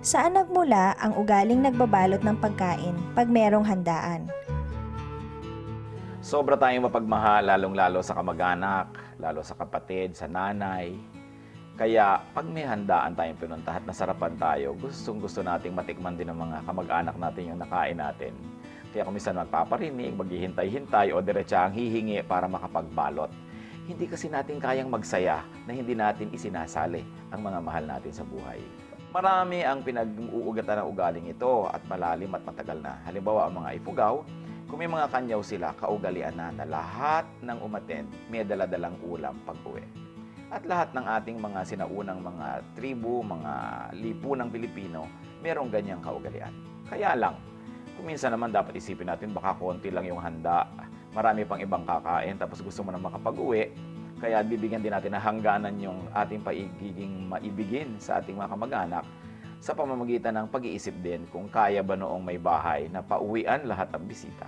Saan nagmula ang ugaling nagbabalot ng pagkain pag merong handaan? Sobra tayong mapagmahal, lalong-lalo sa kamag-anak, lalo sa kapatid, sa nanay. Kaya pag may handaan tayong pinuntahan at nasarapan tayo, gustong-gusto nating matikman din ng mga kamag-anak natin yung nakain natin. Kaya kung minsan magpaparinig, maghihintay-hintay o diretsahang hihingi para makapagbalot. Hindi kasi natin kayang magsaya na hindi natin isinasali ang mga mahal natin sa buhay. Marami ang pinag-uugatan ng ugaling ito at malalim at matagal na. Halimbawa, ang mga ipugaw, kung may mga kanyaw sila, kaugalian na lahat ng umattend may daladalang ulam pag-uwi. At lahat ng ating mga sinaunang mga tribu, mga lipunang Pilipino, merong ganyang kaugalian. Kaya lang, kung minsan naman dapat isipin natin, baka konti lang yung handa, marami pang ibang kakain, tapos gusto mo na makapag-uwi, kaya bibigyan din natin na hangganan yung ating paigiging maibigin sa ating mga kamag-anak sa pamamagitan ng pag-iisip din kung kaya ba noong may bahay na pauwian lahat ng bisita.